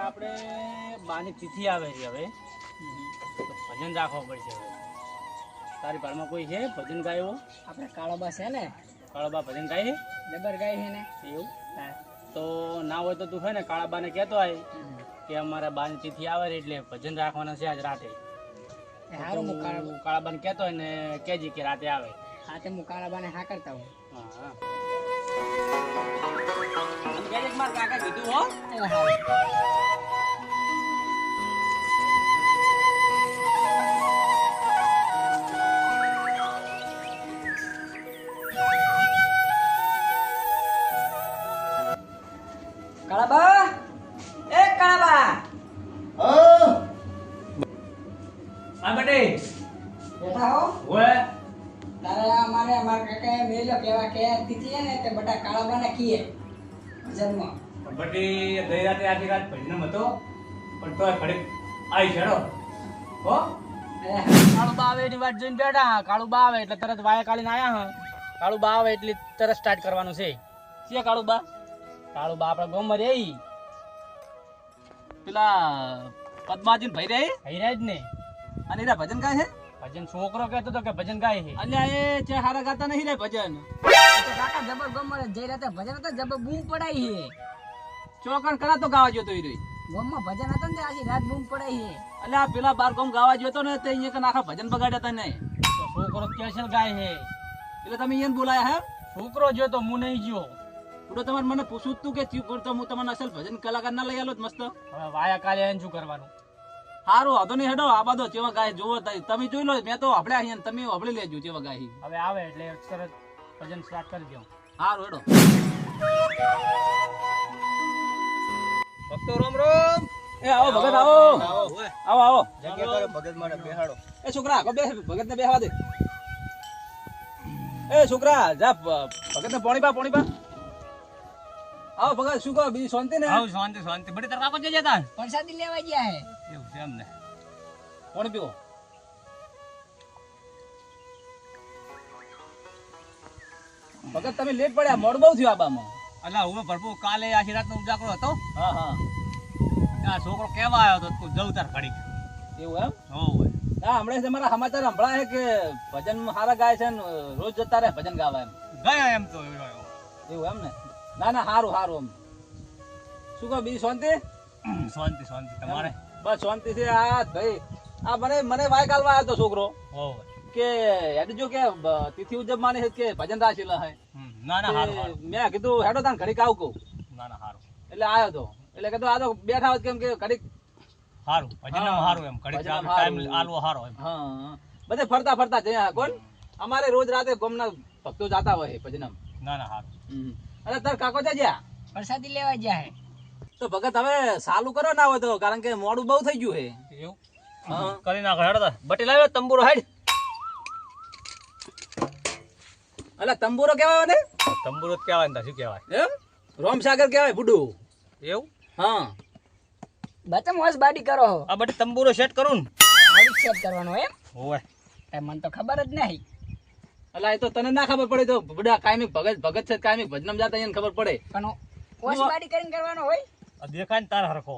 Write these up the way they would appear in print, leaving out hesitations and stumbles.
આપણે બાની તિથિ આવે છે હવે તો ભજન રાખવો પડશે હવે. તારી ભાળમાં કોઈ છે ભજન ગાય? આપણે કાળોબા છે ને, કાળાબા ભજન ગાય જબર ગાય છે ને. એવું? તો ના હોય તો તું છે ને કાળાબાને કહેતો હોય કે અમારા બાની તિથિ આવે છે એટલે ભજન રાખવાના છે આજ રાતે. હારું હું કાળાબાને કહેતો હોય ને કહેજે કે રાતે આવે. હાથે હું કાળાબાને હા કરતા હું. હા હા અને કહેજે કે મારા કાકા કીધું હો. એ હારું. કાળાબા, એ કાળાબા, હા બેટે બેઠા હો. ઓય તારે અમારા કાકાએ મેલ્યો કેવા કે તિથિ છે ને તે બધા કાળાબાને કીએ ભજનમાં. બટી ગઈ રાતે આખી રાત ભજનમ હતો પણ તોય ઘડીક આવી છેડો હો. અરે કાળુબા આવે એની વાત જોઈને બેઠા. કાળુબા આવે એટલે તરત વાયા કાઢીને આયા હા. કાળુબા આવે એટલે તરત સ્ટાર્ટ કરવાનું છે. છે કાળુબા? કાળુબા આપણા ગામમાં રહે પેલા પદ્માજીન ભાઈ રે હૈરા જ ને. અને એના ભજન ગાય છે. ભજન છોકરો કહેતો હતો કે ભજન ગાય છે. અલ્યા એ છે હારા ગાતા નહીં રે ભજન. તો કાકા જબર ગમમાં જઈ રાતે ભજન હતા જબર બૂમ પડાઈ છે. ચોકણ કરા તો ગાવા જોતો ઈ રહ્યો. ગમમાં ભજન હતા ને તે આખી રાત બૂમ પડાઈ છે. અલ્યા પેલા બાર ગામ ગાવા જોતો ને તે અહીંયા કન આખા ભજન બગાડ્યા તા ને. તો છોકરો સ્પેશિયલ ગાય છે. એટલે તમે અહીંયા બોલાયા હે. છોકરો જો તો હું નહીં ગયો. તો તમારે મને પૂછવું જ તું કે થયું કરતો હું તમને અસલ ભજન કલાકાર ના લઈ આલો જ મસ્ત. હવે વાયા કાલે એને શું કરવાનું? હારું હતો નહીં હેડો આ બાદો ચેવા ગાય જોવો તમે જોઈ લો. મેં તો હબળ્યા અહીંયા તમે હબળી લેજો ચેવા ગાય. હવે આવે એટલે તરત ભજન સ્ટાર્ટ કરી દઉં. હારું હેડો. ભક્તો રોમ રોમ. એ આવો ભગત આવો. આવો આવો. જગ્યા કરો ભગત માટે બેહાડો. એ છોકરા બે ભગત ને બેહવા દે. એ છોકરા જા ભગત ને પાણી પા. આવો ભગત શું કહો બીજી શાંતિ ને? આવ શાંતિ શાંતિ. બડી તાર કાકો જઈ જતા પ્રસાદી લેવા ગયા હે. એવું છે એમને. પાણી પીવો. ભગત તમે લેટ પડ્યા મોડ બહુ થયું આબામાં. અલા હું ભરપૂર કાલે આખી રાતનો ઉજાગરો હતો. હા હા આ છોકરો કેવા આવ્યો હતો તું જવું તાર ઘડીક. એવું એમ? હોવે. હા હમણાં તમારા સમાચાર સંભળાય કે ભજન સારા ગાય છે ને રોજ જતા રહે ભજન ગાવા એમ. ગયા એમ તો એવું એમ ને? ના ના સારું સારું એમ. શું કહો બીજી શાંતિ? શાંતિ શાંતિ તમારે? બસ શાંતિ છે. આ ભાઈ આ મને વાય ગાલવા આવ્યો તો છોકરો હોવે. કે હેડજો કે તિથિ ઉજબ માની છે કે ભજન રાખેલા હે. ના ના હારું હારું. મેં કીધું હેડો તાન ઘડીક આવું કહું ના ના હારું એટલે આવ્યો તો. એટલે કીધું આ તો બેઠા હોત કેમ કે ઘડીક. હારું ભજનમાં હારું એમ ઘડીક ભજનમાં ટાઈમ હારું. આલવો હારો એમ. હા બધે ફરતા ફરતા જયા કોણ અમારે રોજ રાતે ગામના ભક્તો જાતા હોય ભજનમ. ના ના હારું. અરે તાર કાકો જ્યાં પ્રસાદી લેવા ગયા હે. તો ભગત હવે ચાલુ કરો ના હોય તો કારણ કે મોડું બહુ થઈ ગયું હે. એવું હા કરી નાખો હેડો તાર. બટી લાવ્યો તંબુરો હેડ. એટલે તંબુરો કહેવાય ને તંબુરો જ કહેવાય ને શું કહેવાય એમ રોમસાગર કહેવાય બુડું. એવું? હા બચમ હોશ બાડી કરો હો. આ બટી તંબુરો સેટ કરું ને. આવી સેટ કરવાનો એમ? હોવે. એ મને તો ખબર જ નહીં. એટલે એ તો તને ના ખબર પડે તો બુડા કાયમી ભગત છે કાયમી ભજનમ જાતા એને ખબર પડે. પણ હોશ બાડી કરીને કરવાનો હોય. આ દેખાય ને તાર હરખો.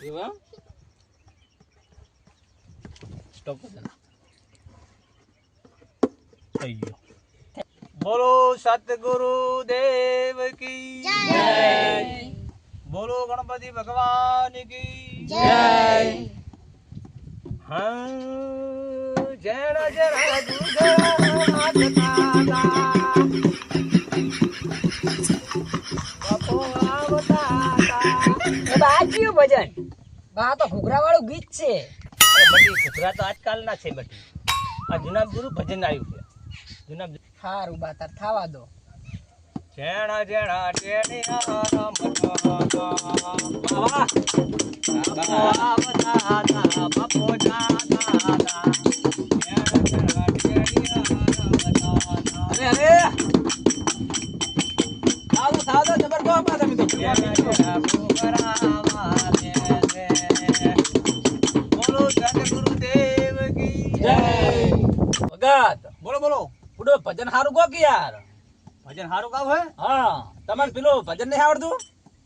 એવું એમ સ્ટોપ કર દે. થઈ ગયો. બોલો સતગુરુ દેવ કી જય. બોલો ગણપતિ ભગવાન કી જય. હા જરા જરા દુધા નાચતા બાપો આવતા એ બા કયું ભજન? બા તો ઘૂઘરા વાળું ગીત છે. બધી ઘૂઘરા તો આજકાલ ના છે બધી. આ જુના ગુરુ ભજન આવ્યું છે. જુના હારું બા તાર થાવા દો. જેણા જેણા ટેણિયા રમતો બાપો જાતા અરે અરે સાદો જબર કો આપા તમે તો બોલો સદગુરુ દેવ કી જય ભગત. બોલો બોલો. બુડો ભજન હારું કો કે યાર. ભજન હારું ગાવ હે? હા તમને પેલું ભજન નહીં આવડતું?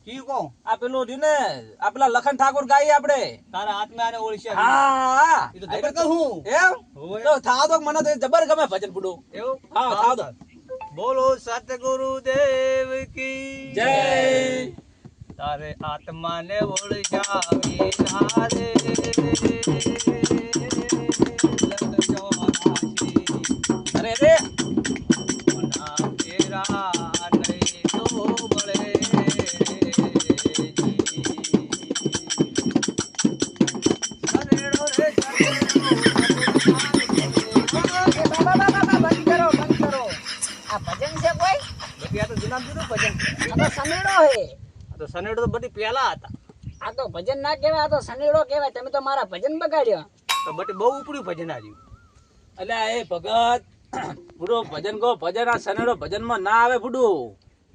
કી કહો આ પેલું રહ્યું ને આ પેલા લખન ઠાકોર ગાઈએ આપણે તારા હાથમાં આને ઓળખ્યા હા એ તો જબર કહું એમ હોવે. તો થાવ તો મને તો જબર ગમે ભજન બુડો એવું હા થાવ તો બોલો સતગુરુ દેવ કી જય તારે આત્માને ઓળખાવી નારે અરે રે આ ભજન છે કોઈ આ તો જૂના જૂનું ભજન આ તો સનેડો હે આ તો સનેડો તો બધી પેલા હતા આ તો ભજન ના કહેવાય આ તો સનેડો કહેવાય તમે તો મારા ભજન બગાડ્યો તો બધી બહુ ઉપડ્યું ભજન આવ્યું એટલે એ ભગત બુડો ભજન કહો ભજન આ સનેડો ભજનમાં ના આવે બુડો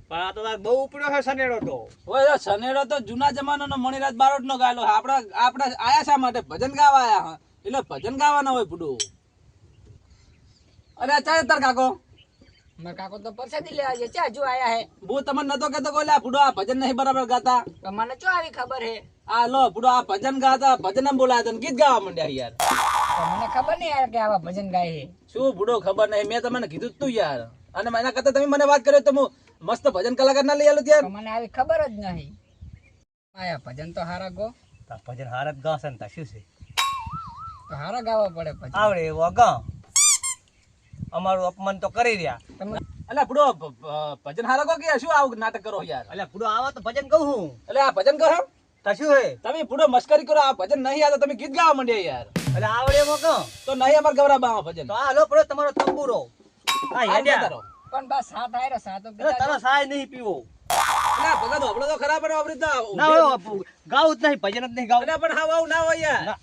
પણ આ તો તાર બહુ ઉપડ્યો છે સનેડો તો ઓય સનેડો તો જૂના જમાનાનો મણિરાજ બારોટ નો ગાયલો આપણે આયા શા માટે ભજન ગાવા આયા હા એટલે ભજન ગાવાના હોય બુડો અરે ચાલે તાર કાકો મારા કાકો તો પરસાદી લેવા છે ચા જો આયા હે હું તમને નતો કેતો કોઈ લે બુડો આ ભજન નહીં બરાબર ગાતા તો મને ચો આવી ખબર હે આ લો બુડો આ ભજન ગાતા ભજન એમ બોલાયા તને ગીત ગાવા માંડ્યા યાર તો મને ખબર નહીં યાર કે આવા ભજન ગાય હે શું બુડો ખબર નહીં મેં તમને કીધું જ તું યાર અને એના કરતા તમે મને વાત કર્યો તો હું મસ્ત ભજન કલાકાર ના લઈ આલું તો ત્યાં મને આવી ખબર જ નહીં આયા ભજન તો હારા ગો તાર ભજન હારત ગાશે ને તાર શું છે તો હારા ગાવા પડે ભજન આવડે એવો ગા અમારું અપમાન તો કરી રહ્યા તમે એટલે બુડો ભજન હારા કો કે શું આવું નાટક કરો યાર એટલે પૂરો આવા તો ભજન કહું હું એટલે આ ભજન કરો તાર શું હે તમે બુડો મસ્કરી કરો આ ભજન નહીં આવતા તમે ગીત ગાવા માંડ્યા યાર એટલે આવડે એવો ગા તો નહીં અમાર ગવરાબા ભજન તો આ લો પડો તમારો તંબુરો હા આ હેડ્યા કરો. પણ બસ સાથ આયરો સાતો એટલે તારો સાય નહીં પીવો એટલે આ ભગત હોબળો તો ખરાબ પણ આવડી તો ના હોય ગાવું જ નહીં ભજન જ નહીં ગાવું એટલે પણ હાવ આવું ના હોય યાર ના